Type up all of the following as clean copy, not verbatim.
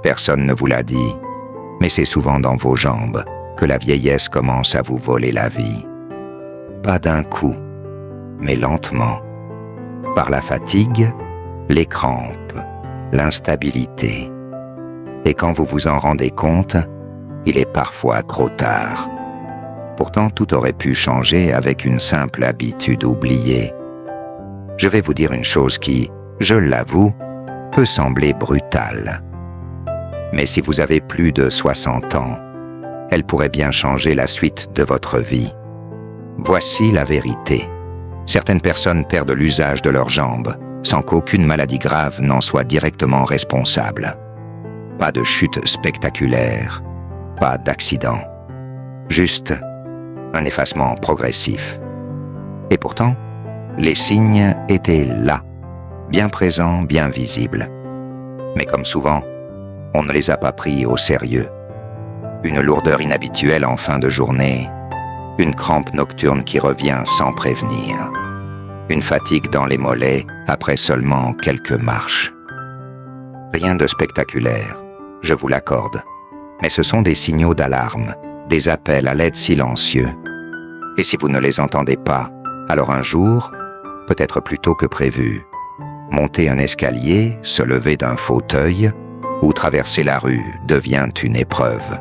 Personne ne vous l'a dit, mais c'est souvent dans vos jambes que la vieillesse commence à vous voler la vie. Pas d'un coup, mais lentement. Par la fatigue, les crampes, l'instabilité. Et quand vous vous en rendez compte, il est parfois trop tard. Pourtant, tout aurait pu changer avec une simple habitude oubliée. Je vais vous dire une chose qui, je l'avoue, peut sembler brutale. Mais si vous avez plus de 60 ans, elle pourrait bien changer la suite de votre vie. Voici la vérité. Certaines personnes perdent l'usage de leurs jambes, sans qu'aucune maladie grave n'en soit directement responsable. Pas de chute spectaculaire, pas d'accident. Juste un effacement progressif. Et pourtant, les signes étaient là, bien présents, bien visibles. Mais comme souvent, on ne les a pas pris au sérieux. Une lourdeur inhabituelle en fin de journée, une crampe nocturne qui revient sans prévenir, une fatigue dans les mollets après seulement quelques marches. Rien de spectaculaire, je vous l'accorde, mais ce sont des signaux d'alarme, des appels à l'aide silencieux. Et si vous ne les entendez pas, alors un jour, peut-être plus tôt que prévu, monter un escalier, se lever d'un fauteuil ou traverser la rue devient une épreuve.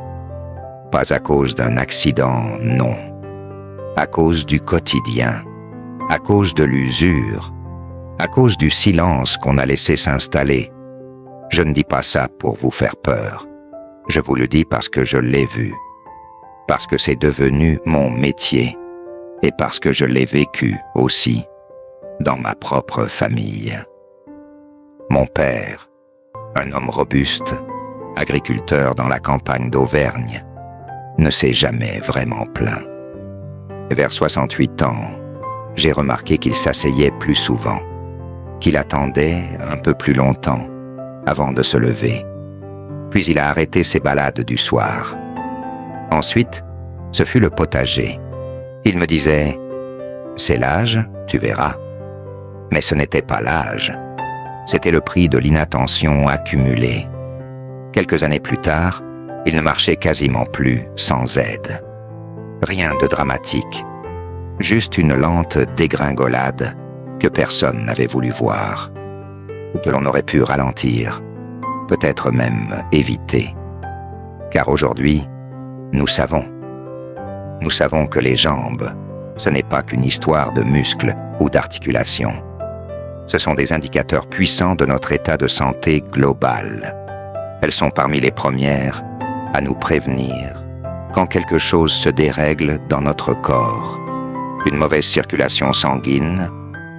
Pas à cause d'un accident, non. À cause du quotidien, à cause de l'usure, à cause du silence qu'on a laissé s'installer. Je ne dis pas ça pour vous faire peur. Je vous le dis parce que je l'ai vu, parce que c'est devenu mon métier et parce que je l'ai vécu aussi dans ma propre famille. Mon père, un homme robuste, agriculteur dans la campagne d'Auvergne, ne s'est jamais vraiment plaint. Vers 68 ans, j'ai remarqué qu'il s'asseyait plus souvent, qu'il attendait un peu plus longtemps avant de se lever. Puis il a arrêté ses balades du soir. Ensuite, ce fut le potager. Il me disait « C'est l'âge, tu verras ». Mais ce n'était pas l'âge. C'était le prix de l'inattention accumulée. Quelques années plus tard, il ne marchait quasiment plus sans aide. Rien de dramatique, juste une lente dégringolade que personne n'avait voulu voir, ou que l'on aurait pu ralentir, peut-être même éviter. Car aujourd'hui, nous savons que les jambes, ce n'est pas qu'une histoire de muscles ou d'articulations. Ce sont des indicateurs puissants de notre état de santé global. Elles sont parmi les premières à nous prévenir quand quelque chose se dérègle dans notre corps. Une mauvaise circulation sanguine,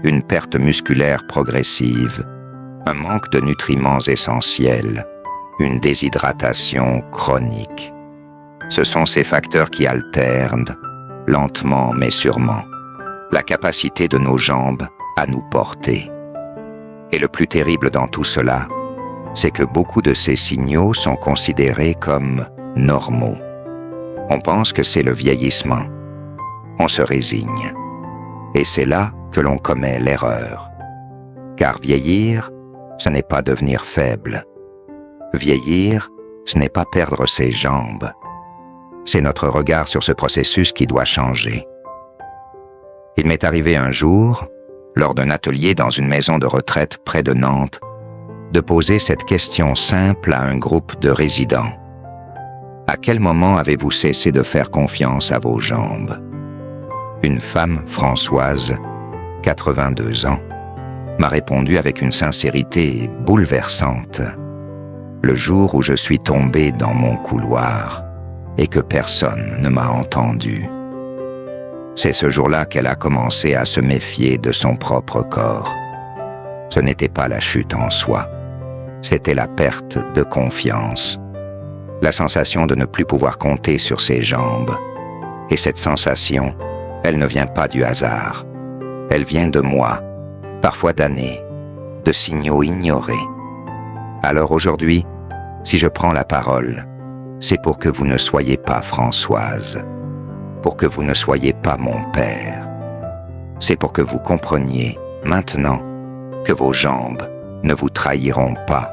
une perte musculaire progressive, un manque de nutriments essentiels, une déshydratation chronique. Ce sont ces facteurs qui altèrent, lentement mais sûrement, la capacité de nos jambes à nous porter. Et le plus terrible dans tout cela, c'est que beaucoup de ces signaux sont considérés comme normaux. On pense que c'est le vieillissement. On se résigne. Et c'est là que l'on commet l'erreur. Car vieillir, ce n'est pas devenir faible. Vieillir, ce n'est pas perdre ses jambes. C'est notre regard sur ce processus qui doit changer. Il m'est arrivé un jour, lors d'un atelier dans une maison de retraite près de Nantes, de poser cette question simple à un groupe de résidents. À quel moment avez-vous cessé de faire confiance à vos jambes? Une femme, Françoise, 82 ans, m'a répondu avec une sincérité bouleversante. Le jour où je suis tombé dans mon couloir et que personne ne m'a entendu. C'est ce jour-là qu'elle a commencé à se méfier de son propre corps. Ce n'était pas la chute en soi, c'était la perte de confiance. La sensation de ne plus pouvoir compter sur ses jambes. Et cette sensation, elle ne vient pas du hasard. Elle vient de mois, parfois d'années, de signaux ignorés. Alors aujourd'hui, si je prends la parole, c'est pour que vous ne soyez pas Françoise, pour que vous ne soyez pas mon père. C'est pour que vous compreniez, maintenant, que vos jambes ne vous trahiront pas.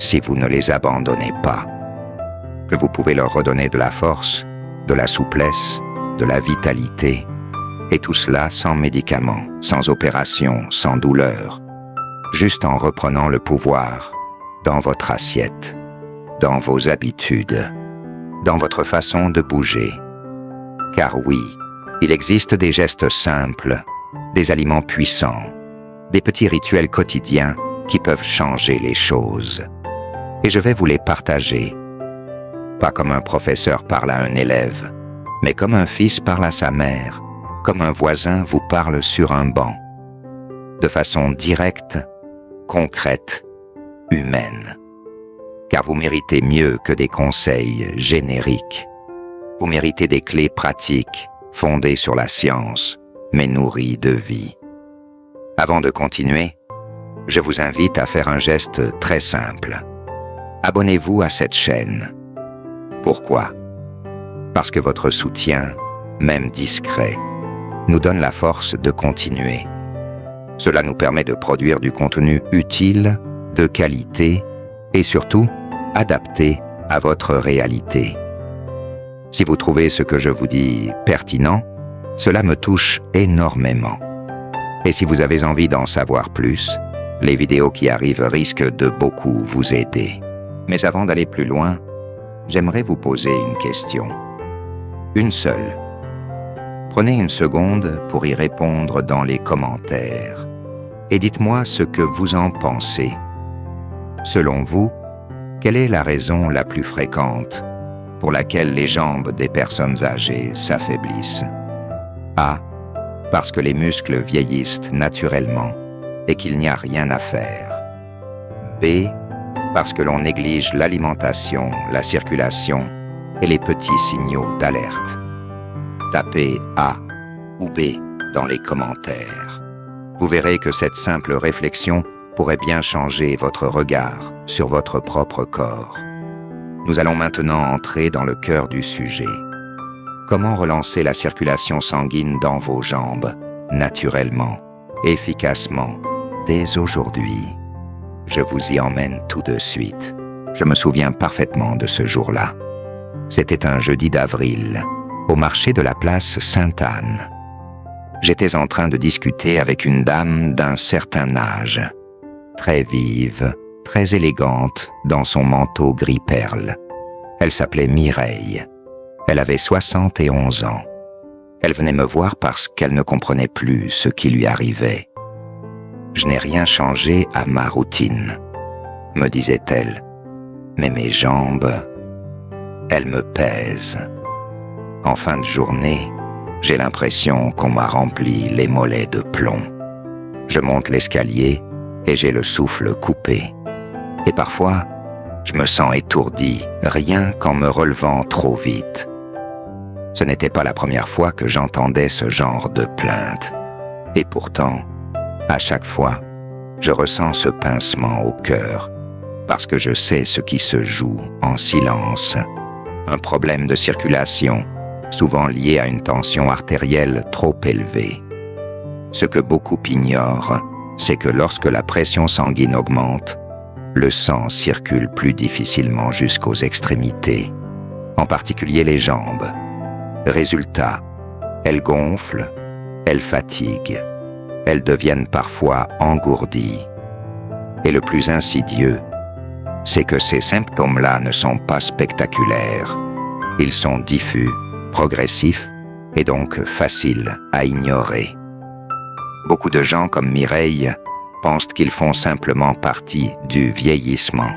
si vous ne les abandonnez pas, que vous pouvez leur redonner de la force, de la souplesse, de la vitalité, et tout cela sans médicaments, sans opération, sans douleur, juste en reprenant le pouvoir dans votre assiette, dans vos habitudes, dans votre façon de bouger. Car oui, il existe des gestes simples, des aliments puissants, des petits rituels quotidiens qui peuvent changer les choses. Et je vais vous les partager, pas comme un professeur parle à un élève, mais comme un fils parle à sa mère, comme un voisin vous parle sur un banc, de façon directe, concrète, humaine. Car vous méritez mieux que des conseils génériques. Vous méritez des clés pratiques, fondées sur la science, mais nourries de vie. Avant de continuer, je vous invite à faire un geste très simple. Abonnez-vous à cette chaîne. Pourquoi ? Parce que votre soutien, même discret, nous donne la force de continuer. Cela nous permet de produire du contenu utile, de qualité et surtout adapté à votre réalité. Si vous trouvez ce que je vous dis pertinent, cela me touche énormément. Et si vous avez envie d'en savoir plus, les vidéos qui arrivent risquent de beaucoup vous aider. Mais avant d'aller plus loin, j'aimerais vous poser une question. Une seule. Prenez une seconde pour y répondre dans les commentaires. Et dites-moi ce que vous en pensez. Selon vous, quelle est la raison la plus fréquente pour laquelle les jambes des personnes âgées s'affaiblissent? A. Parce que les muscles vieillissent naturellement et qu'il n'y a rien à faire. B. Parce que l'on néglige l'alimentation, la circulation et les petits signaux d'alerte. Tapez A ou B dans les commentaires. Vous verrez que cette simple réflexion pourrait bien changer votre regard sur votre propre corps. Nous allons maintenant entrer dans le cœur du sujet. Comment relancer la circulation sanguine dans vos jambes, naturellement, efficacement, dès aujourd'hui? Je vous y emmène tout de suite. Je me souviens parfaitement de ce jour-là. C'était un jeudi d'avril, au marché de la place Sainte-Anne. J'étais en train de discuter avec une dame d'un certain âge, très vive, très élégante dans son manteau gris perle. Elle s'appelait Mireille. Elle avait 71 ans. Elle venait me voir parce qu'elle ne comprenait plus ce qui lui arrivait. « Je n'ai rien changé à ma routine », me disait-elle. « Mais mes jambes, elles me pèsent. En fin de journée, j'ai l'impression qu'on m'a rempli les mollets de plomb. Je monte l'escalier et j'ai le souffle coupé. Et parfois, je me sens étourdi, rien qu'en me relevant trop vite. » Ce n'était pas la première fois que j'entendais ce genre de plainte. Et pourtant, à chaque fois, je ressens ce pincement au cœur, parce que je sais ce qui se joue en silence. Un problème de circulation, souvent lié à une tension artérielle trop élevée. Ce que beaucoup ignorent, c'est que lorsque la pression sanguine augmente, le sang circule plus difficilement jusqu'aux extrémités, en particulier les jambes. Résultat, elles gonflent, elles fatiguent, elles deviennent parfois engourdies. Et le plus insidieux, c'est que ces symptômes-là ne sont pas spectaculaires. Ils sont diffus, progressifs et donc faciles à ignorer. Beaucoup de gens comme Mireille pensent qu'ils font simplement partie du vieillissement.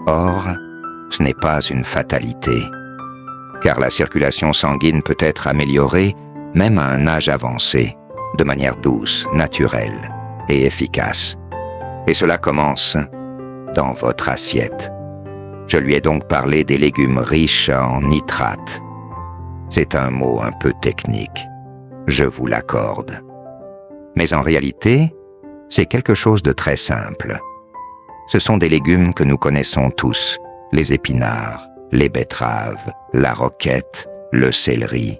Or, ce n'est pas une fatalité, car la circulation sanguine peut être améliorée même à un âge avancé, de manière douce, naturelle et efficace. Et cela commence dans votre assiette. Je lui ai donc parlé des légumes riches en nitrates. C'est un mot un peu technique, je vous l'accorde. Mais en réalité, c'est quelque chose de très simple. Ce sont des légumes que nous connaissons tous, les épinards, les betteraves, la roquette, le céleri.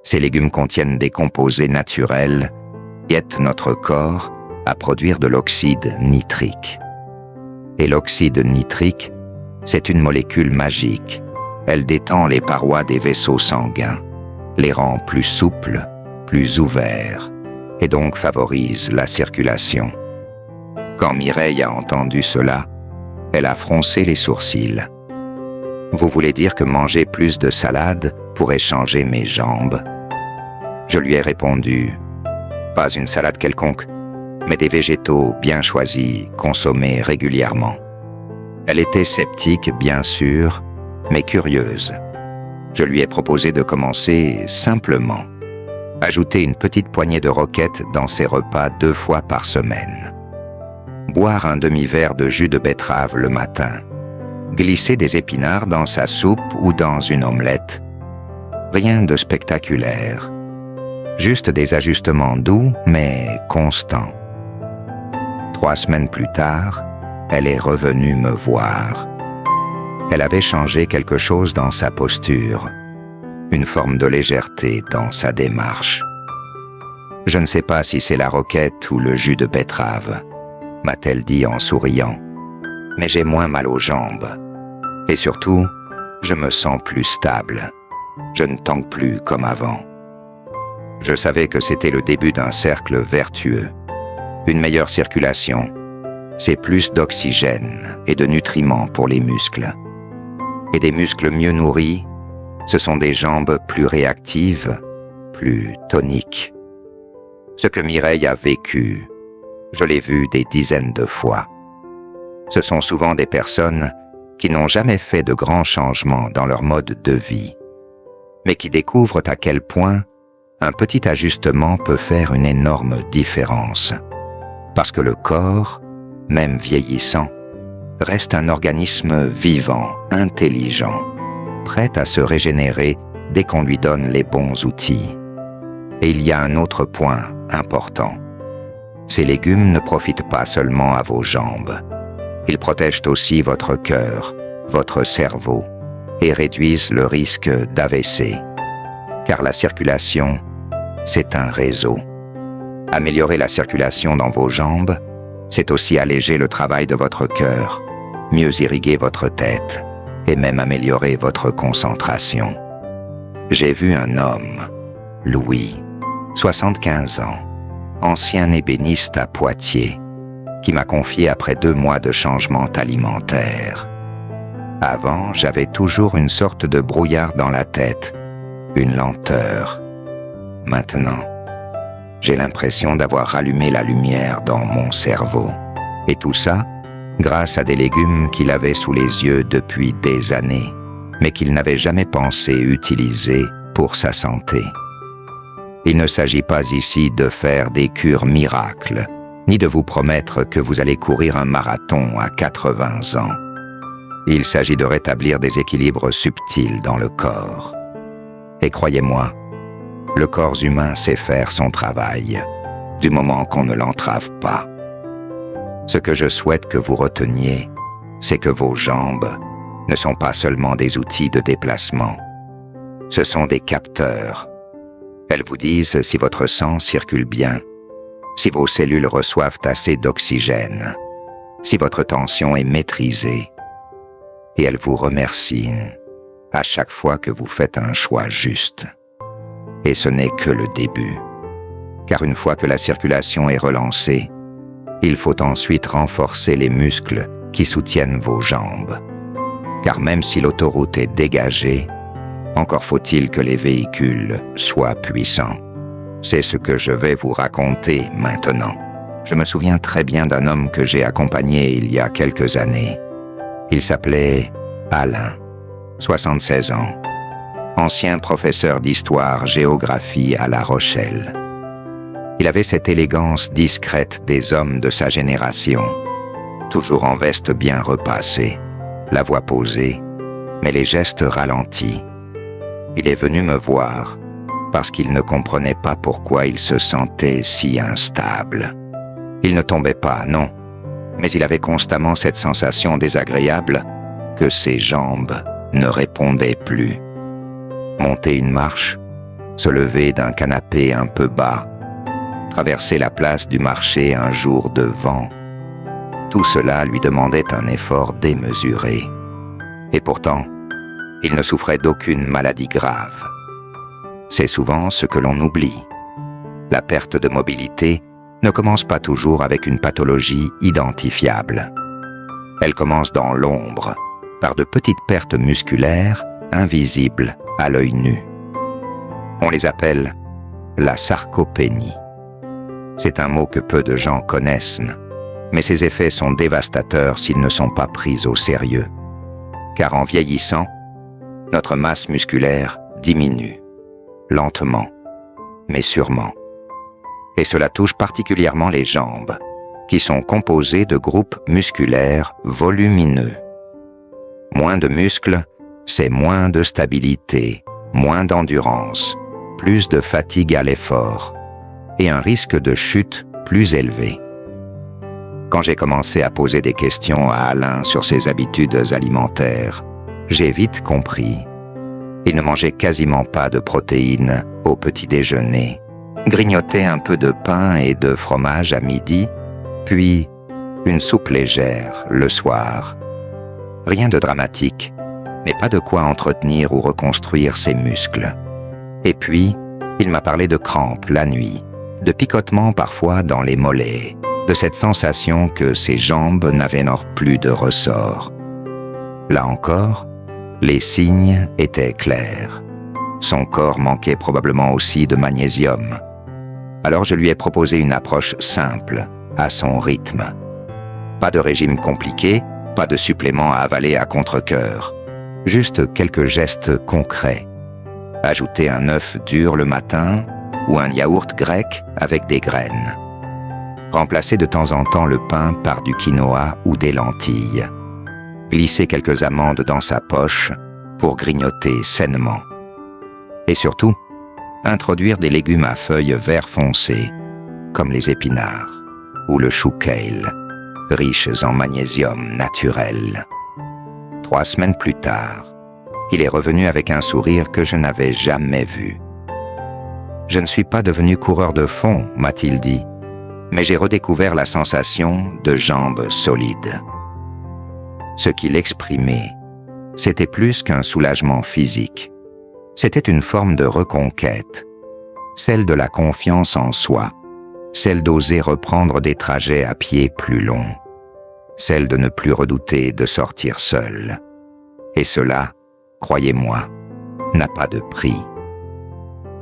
Ces légumes contiennent des composés naturels qui aident notre corps à produire de l'oxyde nitrique. Et l'oxyde nitrique, c'est une molécule magique. Elle détend les parois des vaisseaux sanguins, les rend plus souples, plus ouverts, et donc favorise la circulation. Quand Mireille a entendu cela, elle a froncé les sourcils. « Vous voulez dire que manger plus de salade pourrait changer mes jambes ?» Je lui ai répondu « Pas une salade quelconque, mais des végétaux bien choisis, consommés régulièrement. » Elle était sceptique, bien sûr, mais curieuse. Je lui ai proposé de commencer simplement. Ajouter une petite poignée de roquettes dans ses repas 2 fois par semaine. Boire un demi-verre de jus de betterave le matin. Glisser des épinards dans sa soupe ou dans une omelette. Rien de spectaculaire. Juste des ajustements doux, mais constants. 3 semaines plus tard, elle est revenue me voir. Elle avait changé quelque chose dans sa posture, une forme de légèreté dans sa démarche. « Je ne sais pas si c'est la roquette ou le jus de betterave », m'a-t-elle dit en souriant, « mais j'ai moins mal aux jambes. Et surtout, je me sens plus stable. Je ne tangue plus comme avant. » Je savais que c'était le début d'un cercle vertueux. Une meilleure circulation, c'est plus d'oxygène et de nutriments pour les muscles. Et des muscles mieux nourris, ce sont des jambes plus réactives, plus toniques. Ce que Mireille a vécu, je l'ai vu des dizaines de fois. Ce sont souvent des personnes qui n'ont jamais fait de grands changements dans leur mode de vie, mais qui découvrent à quel point un petit ajustement peut faire une énorme différence. Parce que le corps, même vieillissant, reste un organisme vivant, intelligent, prêt à se régénérer dès qu'on lui donne les bons outils. Et il y a un autre point important. Ces légumes ne profitent pas seulement à vos jambes. Ils protègent aussi votre cœur, votre cerveau, et réduisent le risque d'AVC. Car la circulation, c'est un réseau. Améliorer la circulation dans vos jambes, c'est aussi alléger le travail de votre cœur, mieux irriguer votre tête et même améliorer votre concentration. J'ai vu un homme, Louis, 75 ans, ancien ébéniste à Poitiers, qui m'a confié après 2 mois de changement alimentaire. Avant, j'avais toujours une sorte de brouillard dans la tête, une lenteur. Maintenant, j'ai l'impression d'avoir rallumé la lumière dans mon cerveau. Et tout ça, grâce à des légumes qu'il avait sous les yeux depuis des années, mais qu'il n'avait jamais pensé utiliser pour sa santé. Il ne s'agit pas ici de faire des cures miracles, ni de vous promettre que vous allez courir un marathon à 80 ans. Il s'agit de rétablir des équilibres subtils dans le corps. Et croyez-moi, le corps humain sait faire son travail, du moment qu'on ne l'entrave pas. Ce que je souhaite que vous reteniez, c'est que vos jambes ne sont pas seulement des outils de déplacement. Ce sont des capteurs. Elles vous disent si votre sang circule bien, si vos cellules reçoivent assez d'oxygène, si votre tension est maîtrisée. Et elles vous remercient à chaque fois que vous faites un choix juste. Et ce n'est que le début. Car une fois que la circulation est relancée, il faut ensuite renforcer les muscles qui soutiennent vos jambes. Car même si l'autoroute est dégagée, encore faut-il que les véhicules soient puissants. C'est ce que je vais vous raconter maintenant. Je me souviens très bien d'un homme que j'ai accompagné il y a quelques années. Il s'appelait Alain, 76 ans. Ancien professeur d'histoire-géographie à La Rochelle. Il avait cette élégance discrète des hommes de sa génération, toujours en veste bien repassée, la voix posée, mais les gestes ralentis. Il est venu me voir parce qu'il ne comprenait pas pourquoi il se sentait si instable. Il ne tombait pas, non, mais il avait constamment cette sensation désagréable que ses jambes ne répondaient plus. Monter une marche, se lever d'un canapé un peu bas, traverser la place du marché un jour de vent, Tout cela lui demandait un effort démesuré. Et pourtant, il ne souffrait d'aucune maladie grave. C'est souvent ce que l'on oublie. La perte de mobilité ne commence pas toujours avec une pathologie identifiable. Elle commence dans l'ombre, par de petites pertes musculaires invisibles à l'œil nu. On les appelle la sarcopénie. C'est un mot que peu de gens connaissent, mais ses effets sont dévastateurs s'ils ne sont pas pris au sérieux. Car en vieillissant, notre masse musculaire diminue, lentement, mais sûrement. Et cela touche particulièrement les jambes, qui sont composées de groupes musculaires volumineux. Moins de muscles, c'est moins de stabilité, moins d'endurance, plus de fatigue à l'effort, et un risque de chute plus élevé. Quand j'ai commencé à poser des questions à Alain sur ses habitudes alimentaires, j'ai vite compris. Il ne mangeait quasiment pas de protéines au petit déjeuner, grignotait un peu de pain et de fromage à midi, puis une soupe légère le soir. Rien de dramatique, mais pas de quoi entretenir ou reconstruire ses muscles. Et puis, il m'a parlé de crampes la nuit, de picotements parfois dans les mollets, de cette sensation que ses jambes n'avaient plus de ressort. Là encore, les signes étaient clairs. Son corps manquait probablement aussi de magnésium. Alors je lui ai proposé une approche simple, à son rythme. Pas de régime compliqué, pas de suppléments à avaler à contre-cœur. Juste quelques gestes concrets. Ajouter un œuf dur le matin ou un yaourt grec avec des graines. Remplacer de temps en temps le pain par du quinoa ou des lentilles. Glisser quelques amandes dans sa poche pour grignoter sainement. Et surtout, introduire des légumes à feuilles vert foncé, comme les épinards ou le chou kale, riches en magnésium naturel. 3 semaines plus tard, il est revenu avec un sourire que je n'avais jamais vu. « Je ne suis pas devenu coureur de fond, m'a-t-il dit, mais j'ai redécouvert la sensation de jambes solides. » Ce qu'il exprimait, c'était plus qu'un soulagement physique. C'était une forme de reconquête, celle de la confiance en soi, celle d'oser reprendre des trajets à pied plus longs, celle de ne plus redouter de sortir seul. Et cela, croyez-moi, n'a pas de prix.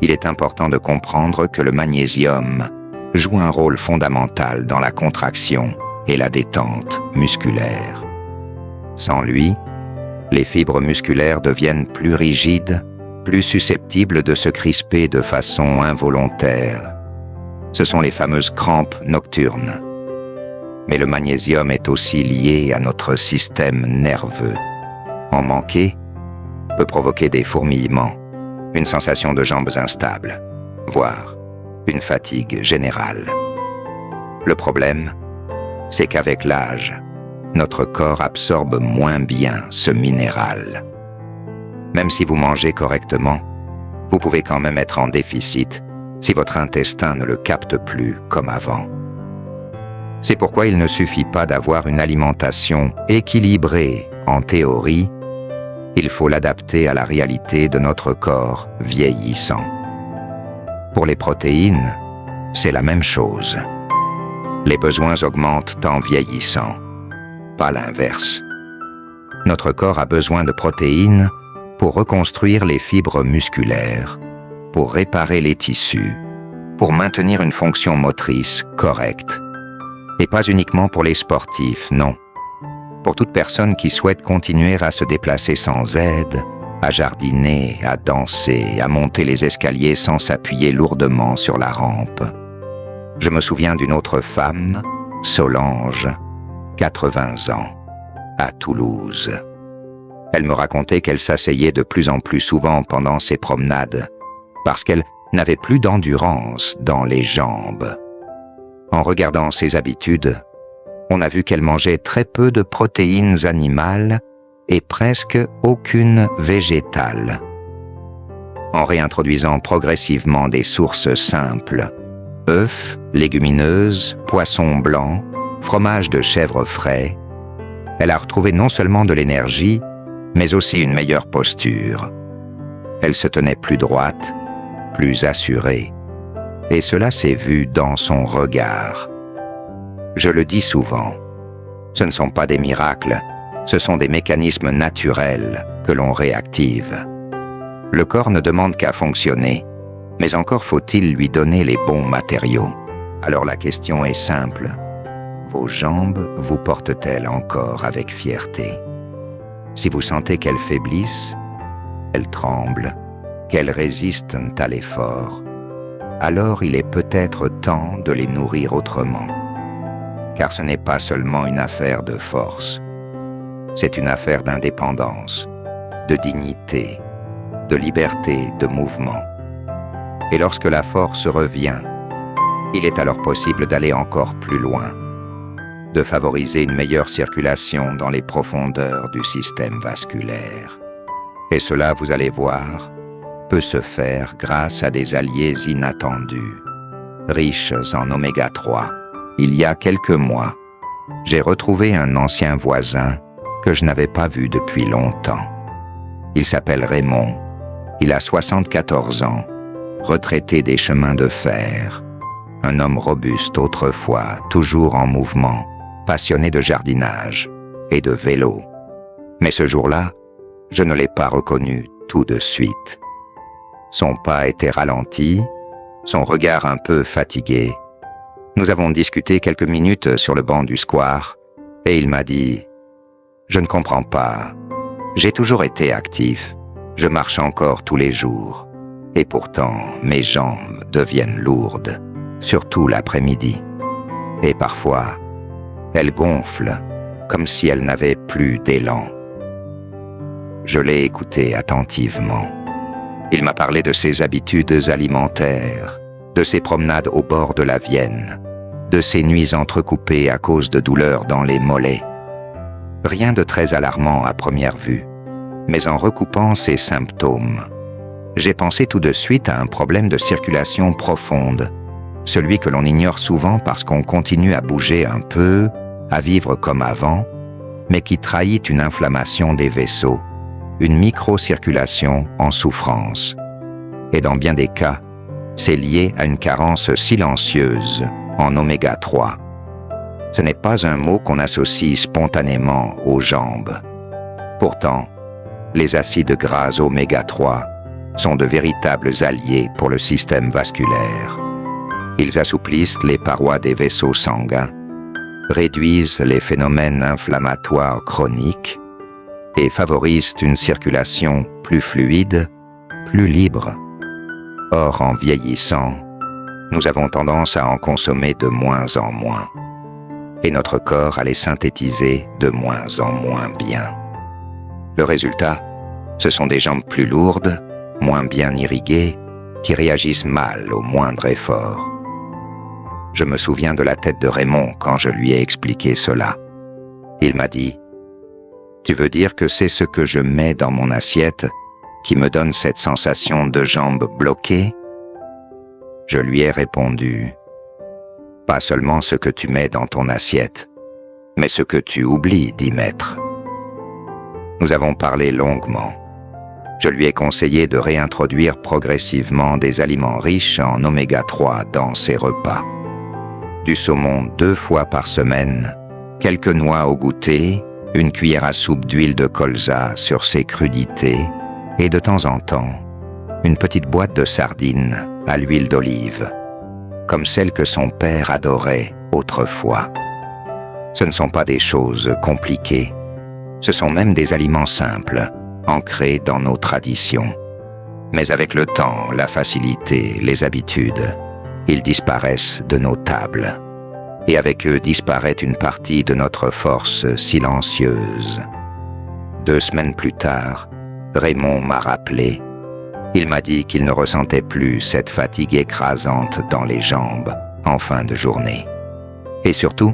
Il est important de comprendre que le magnésium joue un rôle fondamental dans la contraction et la détente musculaire. Sans lui, les fibres musculaires deviennent plus rigides, plus susceptibles de se crisper de façon involontaire. Ce sont les fameuses crampes nocturnes. Mais le magnésium est aussi lié à notre système nerveux. En manquer peut provoquer des fourmillements, une sensation de jambes instables, voire une fatigue générale. Le problème, c'est qu'avec l'âge, notre corps absorbe moins bien ce minéral. Même si vous mangez correctement, vous pouvez quand même être en déficit si votre intestin ne le capte plus comme avant. C'est pourquoi il ne suffit pas d'avoir une alimentation équilibrée en théorie, il faut l'adapter à la réalité de notre corps vieillissant. Pour les protéines, c'est la même chose. Les besoins augmentent en vieillissant, pas l'inverse. Notre corps a besoin de protéines pour reconstruire les fibres musculaires, pour réparer les tissus, pour maintenir une fonction motrice correcte. Et pas uniquement pour les sportifs, non. Pour toute personne qui souhaite continuer à se déplacer sans aide, à jardiner, à danser, à monter les escaliers sans s'appuyer lourdement sur la rampe. Je me souviens d'une autre femme, Solange, 80 ans, à Toulouse. Elle me racontait qu'elle s'asseyait de plus en plus souvent pendant ses promenades, parce qu'elle n'avait plus d'endurance dans les jambes. En regardant ses habitudes, on a vu qu'elle mangeait très peu de protéines animales et presque aucune végétale. En réintroduisant progressivement des sources simples, œufs, légumineuses, poissons blancs, fromage de chèvre frais, elle a retrouvé non seulement de l'énergie, mais aussi une meilleure posture. Elle se tenait plus droite, plus assurée, et cela s'est vu dans son regard. Je le dis souvent, ce ne sont pas des miracles, ce sont des mécanismes naturels que l'on réactive. Le corps ne demande qu'à fonctionner, mais encore faut-il lui donner les bons matériaux. Alors la question est simple. Vos jambes vous portent-elles encore avec fierté? Si vous sentez qu'elles faiblissent, qu'elles tremblent, qu'elles résistent à l'effort, alors il est peut-être temps de les nourrir autrement. Car ce n'est pas seulement une affaire de force, c'est une affaire d'indépendance, de dignité, de liberté de mouvement. Et lorsque la force revient, il est alors possible d'aller encore plus loin, de favoriser une meilleure circulation dans les profondeurs du système vasculaire. Et cela, vous allez voir, peut se faire grâce à des alliés inattendus, riches en oméga 3. Il y a quelques mois, j'ai retrouvé un ancien voisin que je n'avais pas vu depuis longtemps. Il s'appelle Raymond, il a 74 ans, retraité des chemins de fer, un homme robuste autrefois, toujours en mouvement, passionné de jardinage et de vélo. Mais ce jour-là, je ne l'ai pas reconnu tout de suite. Son pas était ralenti, son regard un peu fatigué. Nous avons discuté quelques minutes sur le banc du square et il m'a dit « Je ne comprends pas, j'ai toujours été actif, je marche encore tous les jours et pourtant mes jambes deviennent lourdes, surtout l'après-midi. Et parfois, elles gonflent comme si elles n'avaient plus d'élan. » Je l'ai écouté attentivement. Il m'a parlé de ses habitudes alimentaires, de ses promenades au bord de la Vienne, de ses nuits entrecoupées à cause de douleurs dans les mollets. Rien de très alarmant à première vue, mais en recoupant ces symptômes, j'ai pensé tout de suite à un problème de circulation profonde, celui que l'on ignore souvent parce qu'on continue à bouger un peu, à vivre comme avant, mais qui trahit une inflammation des vaisseaux, une microcirculation en souffrance. Et dans bien des cas, c'est lié à une carence silencieuse en oméga 3. Ce n'est pas un mot qu'on associe spontanément aux jambes. Pourtant, les acides gras oméga 3 sont de véritables alliés pour le système vasculaire. Ils assouplissent les parois des vaisseaux sanguins, réduisent les phénomènes inflammatoires chroniques et favorisent une circulation plus fluide, plus libre. Or, en vieillissant, nous avons tendance à en consommer de moins en moins, et notre corps à les synthétiser de moins en moins bien. Le résultat, ce sont des jambes plus lourdes, moins bien irriguées, qui réagissent mal au moindre effort. Je me souviens de la tête de Raymond quand je lui ai expliqué cela. Il m'a dit « Tu veux dire que c'est ce que je mets dans mon assiette qui me donne cette sensation de jambes bloquées ?» Je lui ai répondu « Pas seulement ce que tu mets dans ton assiette, mais ce que tu oublies d'y mettre. » Nous avons parlé longuement. Je lui ai conseillé de réintroduire progressivement des aliments riches en oméga 3 dans ses repas. Du saumon 2 fois par semaine, quelques noix au goûter, une cuillère à soupe d'huile de colza sur ses crudités et de temps en temps, une petite boîte de sardines à l'huile d'olive, comme celle que son père adorait autrefois. Ce ne sont pas des choses compliquées, ce sont même des aliments simples, ancrés dans nos traditions. Mais avec le temps, la facilité, les habitudes, ils disparaissent de nos tables. Et avec eux disparaît une partie de notre force silencieuse. 2 semaines plus tard, Raymond m'a rappelé. Il m'a dit qu'il ne ressentait plus cette fatigue écrasante dans les jambes en fin de journée. Et surtout,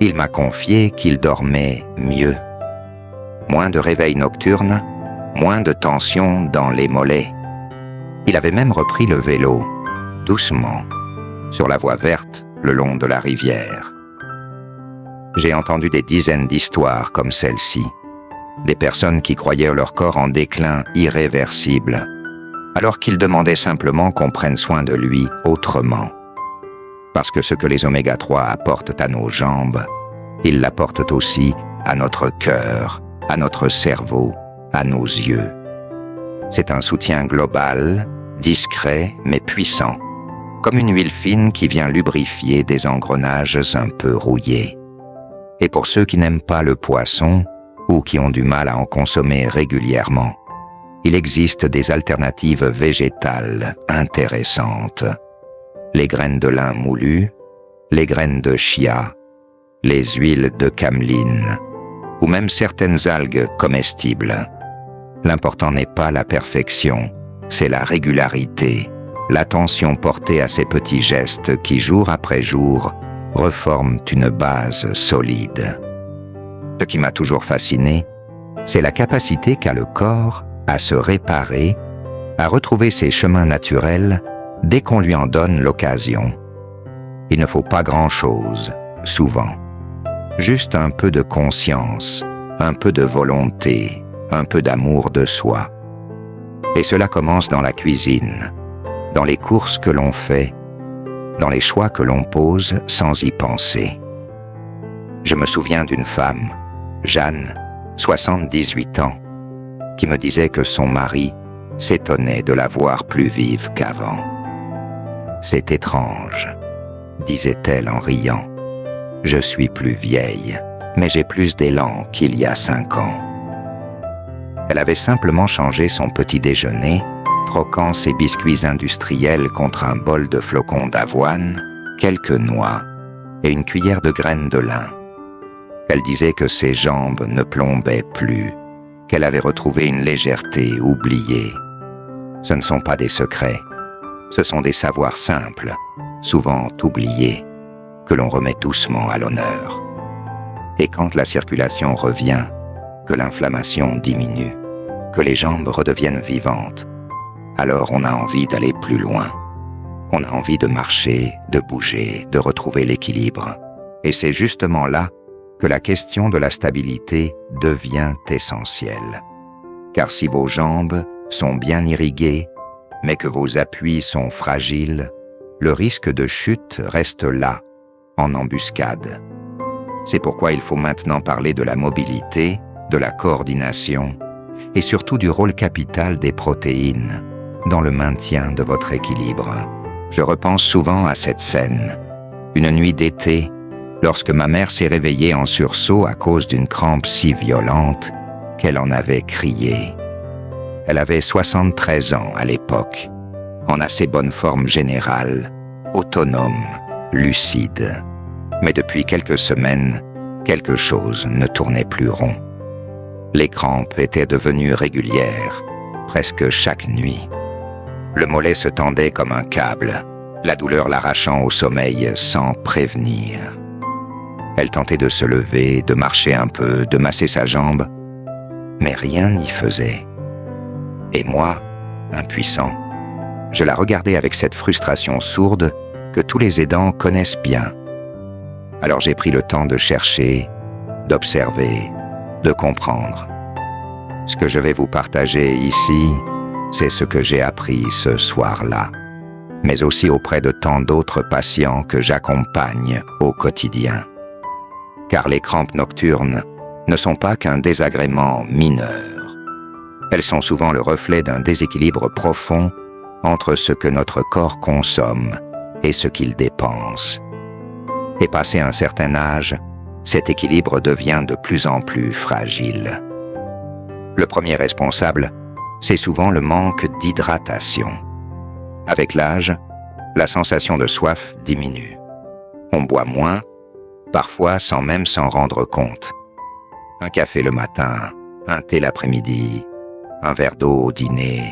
il m'a confié qu'il dormait mieux. Moins de réveils nocturnes, moins de tension dans les mollets. Il avait même repris le vélo, doucement, sur la voie verte le long de la rivière. J'ai entendu des dizaines d'histoires comme celle-ci. Des personnes qui croyaient leur corps en déclin irréversible, alors qu'ils demandaient simplement qu'on prenne soin de lui autrement. Parce que ce que les oméga-3 apportent à nos jambes, ils l'apportent aussi à notre cœur, à notre cerveau, à nos yeux. C'est un soutien global, discret mais puissant, comme une huile fine qui vient lubrifier des engrenages un peu rouillés. Et pour ceux qui n'aiment pas le poisson ou qui ont du mal à en consommer régulièrement, il existe des alternatives végétales intéressantes. Les graines de lin moulues, les graines de chia, les huiles de cameline, ou même certaines algues comestibles. L'important n'est pas la perfection, c'est la régularité, l'attention portée à ces petits gestes qui, jour après jour, reforment une base solide. Ce qui m'a toujours fasciné, c'est la capacité qu'a le corps à se réparer, à retrouver ses chemins naturels dès qu'on lui en donne l'occasion. Il ne faut pas grand-chose, souvent. Juste un peu de conscience, un peu de volonté, un peu d'amour de soi. Et cela commence dans la cuisine, dans les courses que l'on fait, dans les choix que l'on pose sans y penser. Je me souviens d'une femme, Jeanne, 78 ans, qui me disait que son mari s'étonnait de la voir plus vive qu'avant. « C'est étrange, disait-elle en riant. Je suis plus vieille, mais j'ai plus d'élan qu'il y a 5 ans. » Elle avait simplement changé son petit déjeuner, troquant ses biscuits industriels contre un bol de flocons d'avoine, quelques noix et une cuillère de graines de lin. Elle disait que ses jambes ne plombaient plus, qu'elle avait retrouvé une légèreté oubliée. Ce ne sont pas des secrets, ce sont des savoirs simples, souvent oubliés, que l'on remet doucement à l'honneur. Et quand la circulation revient, que l'inflammation diminue, que les jambes redeviennent vivantes, alors on a envie d'aller plus loin. On a envie de marcher, de bouger, de retrouver l'équilibre. Et c'est justement là que la question de la stabilité devient essentielle. Car si vos jambes sont bien irriguées, mais que vos appuis sont fragiles, le risque de chute reste là, en embuscade. C'est pourquoi il faut maintenant parler de la mobilité, de la coordination et surtout du rôle capital des protéines dans le maintien de votre équilibre. Je repense souvent à cette scène. Une nuit d'été, lorsque ma mère s'est réveillée en sursaut à cause d'une crampe si violente qu'elle en avait crié. Elle avait 73 ans à l'époque, en assez bonne forme générale, autonome, lucide. Mais depuis quelques semaines, quelque chose ne tournait plus rond. Les crampes étaient devenues régulières, presque chaque nuit. Le mollet se tendait comme un câble, la douleur l'arrachant au sommeil sans prévenir. Elle tentait de se lever, de marcher un peu, de masser sa jambe, mais rien n'y faisait. Et moi, impuissant, je la regardais avec cette frustration sourde que tous les aidants connaissent bien. Alors j'ai pris le temps de chercher, d'observer, de comprendre. Ce que je vais vous partager ici, c'est ce que j'ai appris ce soir-là, mais aussi auprès de tant d'autres patients que j'accompagne au quotidien. Car les crampes nocturnes ne sont pas qu'un désagrément mineur. Elles sont souvent le reflet d'un déséquilibre profond entre ce que notre corps consomme et ce qu'il dépense. Et passé un certain âge, cet équilibre devient de plus en plus fragile. Le premier responsable, c'est souvent le manque d'hydratation. Avec l'âge, la sensation de soif diminue. On boit moins, parfois sans même s'en rendre compte. Un café le matin, un thé l'après-midi, un verre d'eau au dîner,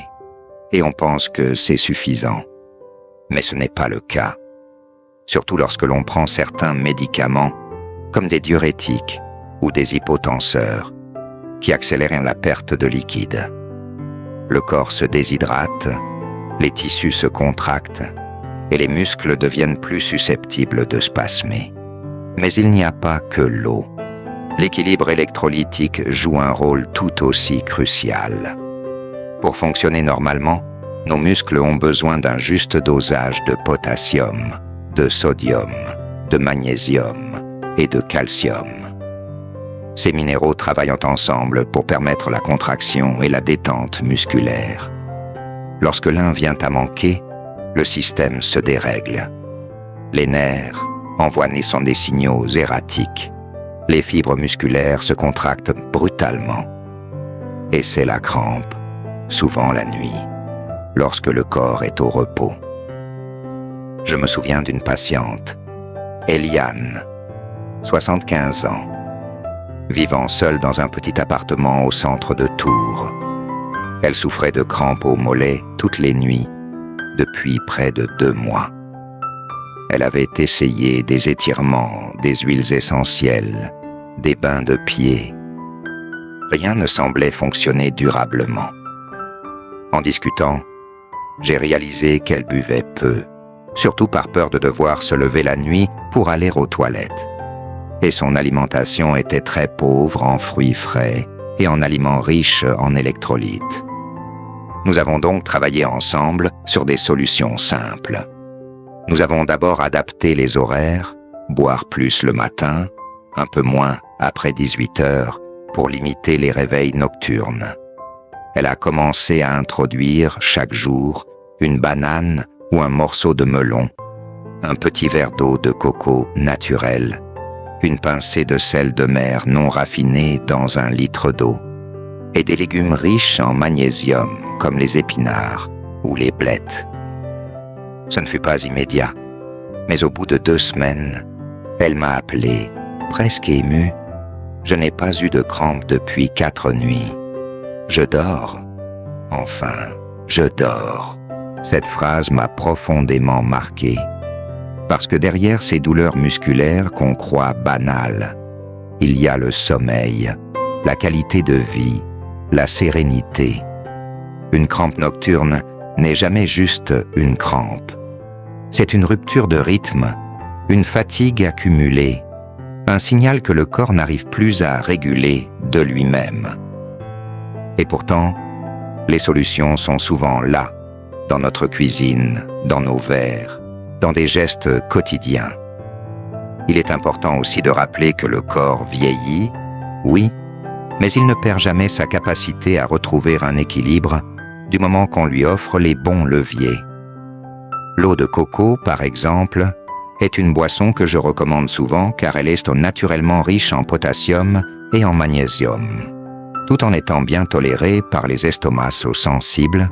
et on pense que c'est suffisant. Mais ce n'est pas le cas. Surtout lorsque l'on prend certains médicaments, comme des diurétiques ou des hypotenseurs, qui accélèrent la perte de liquide. Le corps se déshydrate, les tissus se contractent et les muscles deviennent plus susceptibles de spasmer. Mais il n'y a pas que l'eau. L'équilibre électrolytique joue un rôle tout aussi crucial. Pour fonctionner normalement, nos muscles ont besoin d'un juste dosage de potassium, de sodium, de magnésium et de calcium. Ces minéraux travaillent ensemble pour permettre la contraction et la détente musculaire. Lorsque l'un vient à manquer, le système se dérègle. Les nerfs envoient naissant des signaux erratiques. Les fibres musculaires se contractent brutalement. Et c'est la crampe, souvent la nuit, lorsque le corps est au repos. Je me souviens d'une patiente, Eliane, 75 ans, vivant seule dans un petit appartement au centre de Tours. Elle souffrait de crampes aux mollets toutes les nuits, depuis près de 2 mois. Elle avait essayé des étirements, des huiles essentielles, des bains de pieds. Rien ne semblait fonctionner durablement. En discutant, j'ai réalisé qu'elle buvait peu, surtout par peur de devoir se lever la nuit pour aller aux toilettes. Et son alimentation était très pauvre en fruits frais et en aliments riches en électrolytes. Nous avons donc travaillé ensemble sur des solutions simples. Nous avons d'abord adapté les horaires, boire plus le matin, un peu moins après 18 heures pour limiter les réveils nocturnes. Elle a commencé à introduire chaque jour une banane ou un morceau de melon, un petit verre d'eau de coco naturel, une pincée de sel de mer non raffiné dans 1 litre d'eau, et des légumes riches en magnésium comme les épinards ou les blettes. Ce ne fut pas immédiat, mais au bout de 2 semaines, elle m'a appelé, presque émue. Je n'ai pas eu de crampes depuis 4 nuits. Je dors. Enfin, je dors. Cette phrase m'a profondément marqué, parce que derrière ces douleurs musculaires qu'on croit banales, il y a le sommeil, la qualité de vie, la sérénité. Une crampe nocturne n'est jamais juste une crampe. C'est une rupture de rythme, une fatigue accumulée, un signal que le corps n'arrive plus à réguler de lui-même. Et pourtant, les solutions sont souvent là, dans notre cuisine, dans nos verres, dans des gestes quotidiens. Il est important aussi de rappeler que le corps vieillit, oui, mais il ne perd jamais sa capacité à retrouver un équilibre du moment qu'on lui offre les bons leviers. L'eau de coco, par exemple, est une boisson que je recommande souvent car elle est naturellement riche en potassium et en magnésium, tout en étant bien tolérée par les estomacs sensibles.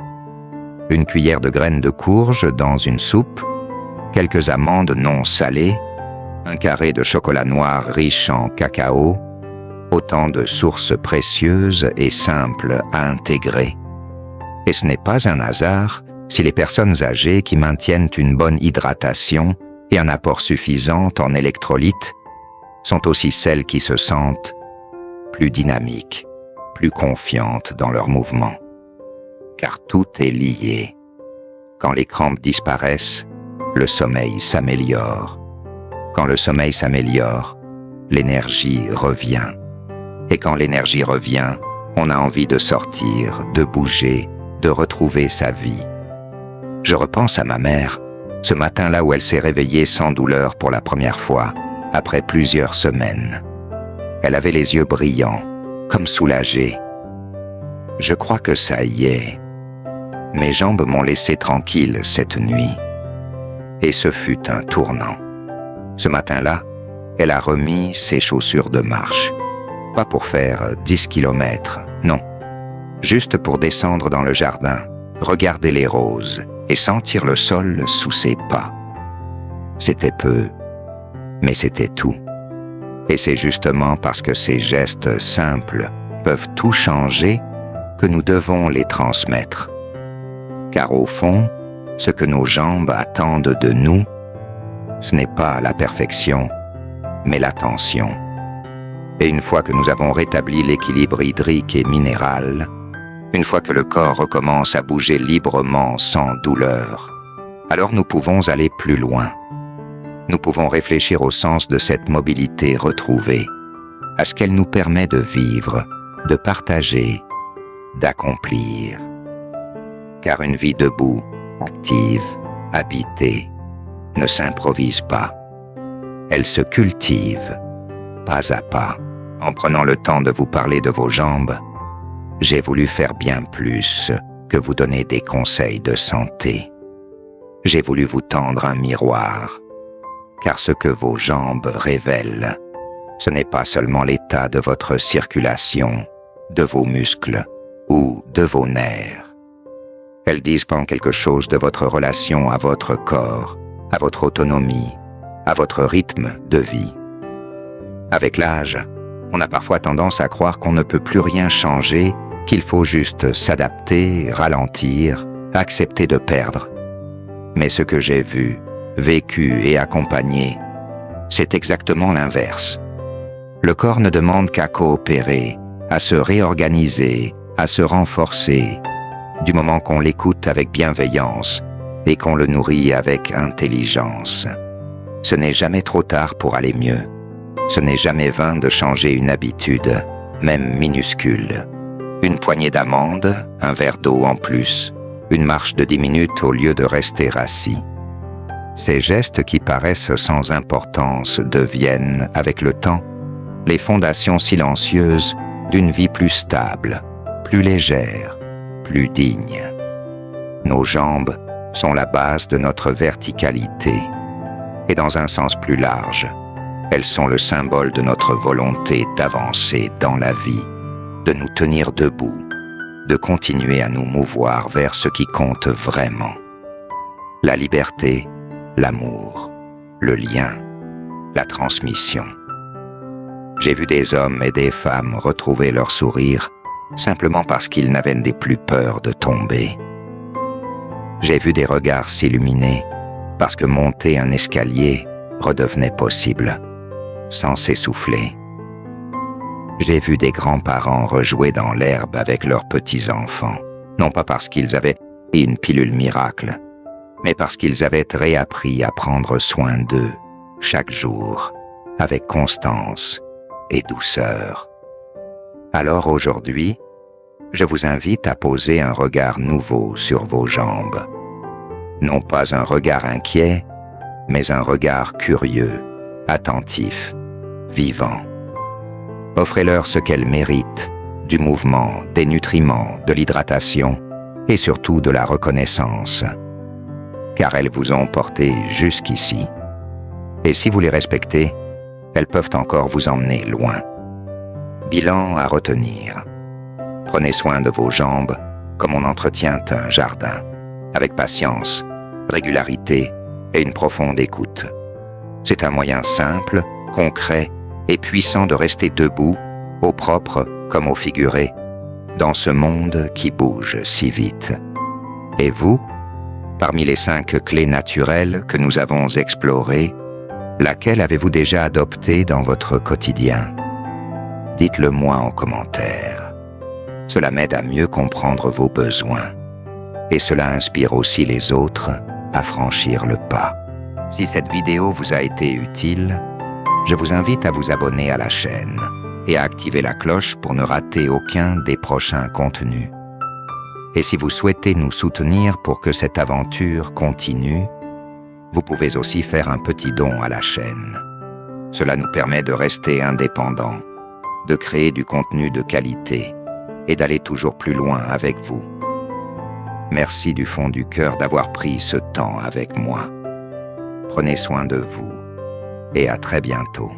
Une cuillère de graines de courge dans une soupe, quelques amandes non salées, un carré de chocolat noir riche en cacao, autant de sources précieuses et simples à intégrer. Et ce n'est pas un hasard si les personnes âgées qui maintiennent une bonne hydratation et un apport suffisant en électrolytes sont aussi celles qui se sentent plus dynamiques, plus confiantes dans leurs mouvements. Car tout est lié. Quand les crampes disparaissent, le sommeil s'améliore. Quand le sommeil s'améliore, l'énergie revient. Et quand l'énergie revient, on a envie de sortir, de bouger, de retrouver sa vie. Je repense à ma mère, ce matin-là où elle s'est réveillée sans douleur pour la première fois, après plusieurs semaines. Elle avait les yeux brillants, comme soulagée. Je crois que ça y est. Mes jambes m'ont laissé tranquille cette nuit. Et ce fut un tournant. Ce matin-là, elle a remis ses chaussures de marche. Pas pour faire 10 kilomètres, non. Juste pour descendre dans le jardin, regarder les roses et sentir le sol sous ses pas. C'était peu, mais c'était tout. Et c'est justement parce que ces gestes simples peuvent tout changer que nous devons les transmettre. Car au fond, ce que nos jambes attendent de nous, ce n'est pas la perfection, mais l'attention. Et une fois que nous avons rétabli l'équilibre hydrique et minéral, une fois que le corps recommence à bouger librement sans douleur, alors nous pouvons aller plus loin. nous pouvons réfléchir au sens de cette mobilité retrouvée, à ce qu'elle nous permet de vivre, de partager, d'accomplir. Car une vie debout, active, habitée, ne s'improvise pas. Elle se cultive, pas à pas. En prenant le temps de vous parler de vos jambes, j'ai voulu faire bien plus que vous donner des conseils de santé. J'ai voulu vous tendre un miroir, car ce que vos jambes révèlent, ce n'est pas seulement l'état de votre circulation, de vos muscles ou de vos nerfs. Elles disent quelque chose de votre relation à votre corps, à votre autonomie, à votre rythme de vie. Avec l'âge, on a parfois tendance à croire qu'on ne peut plus rien changer, qu'il faut juste s'adapter, ralentir, accepter de perdre. Mais ce que j'ai vu, vécu et accompagné, c'est exactement l'inverse. Le corps ne demande qu'à coopérer, à se réorganiser, à se renforcer, du moment qu'on l'écoute avec bienveillance et qu'on le nourrit avec intelligence. Ce n'est jamais trop tard pour aller mieux. Ce n'est jamais vain de changer une habitude, même minuscule. Une poignée d'amandes, un verre d'eau en plus, une marche de 10 minutes au lieu de rester assis. Ces gestes qui paraissent sans importance deviennent, avec le temps, les fondations silencieuses d'une vie plus stable, plus légère, plus digne. Nos jambes sont la base de notre verticalité, et dans un sens plus large, elles sont le symbole de notre volonté d'avancer dans la vie, de nous tenir debout, de continuer à nous mouvoir vers ce qui compte vraiment. La liberté, l'amour, le lien, la transmission. J'ai vu des hommes et des femmes retrouver leur sourire simplement parce qu'ils n'avaient plus peur de tomber. J'ai vu des regards s'illuminer parce que monter un escalier redevenait possible, sans s'essouffler. J'ai vu des grands-parents rejouer dans l'herbe avec leurs petits-enfants, non pas parce qu'ils avaient une pilule miracle, mais parce qu'ils avaient réappris à prendre soin d'eux chaque jour, avec constance et douceur. Alors aujourd'hui, je vous invite à poser un regard nouveau sur vos jambes. Non pas un regard inquiet, mais un regard curieux, attentif, vivant. Offrez-leur ce qu'elles méritent, du mouvement, des nutriments, de l'hydratation et surtout de la reconnaissance. Car elles vous ont porté jusqu'ici. Et si vous les respectez, elles peuvent encore vous emmener loin. Bilan à retenir. Prenez soin de vos jambes comme on entretient un jardin, avec patience, régularité et une profonde écoute. C'est un moyen simple, concret et puissant de rester debout, au propre comme au figuré, dans ce monde qui bouge si vite. Et vous, parmi les 5 clés naturelles que nous avons explorées, laquelle avez-vous déjà adoptée dans votre quotidien? Dites-le moi en commentaire. Cela m'aide à mieux comprendre vos besoins. Et cela inspire aussi les autres à franchir le pas. Si cette vidéo vous a été utile, je vous invite à vous abonner à la chaîne et à activer la cloche pour ne rater aucun des prochains contenus. Et si vous souhaitez nous soutenir pour que cette aventure continue, vous pouvez aussi faire un petit don à la chaîne. Cela nous permet de rester indépendants, de créer du contenu de qualité et d'aller toujours plus loin avec vous. Merci du fond du cœur d'avoir pris ce temps avec moi. Prenez soin de vous et à très bientôt.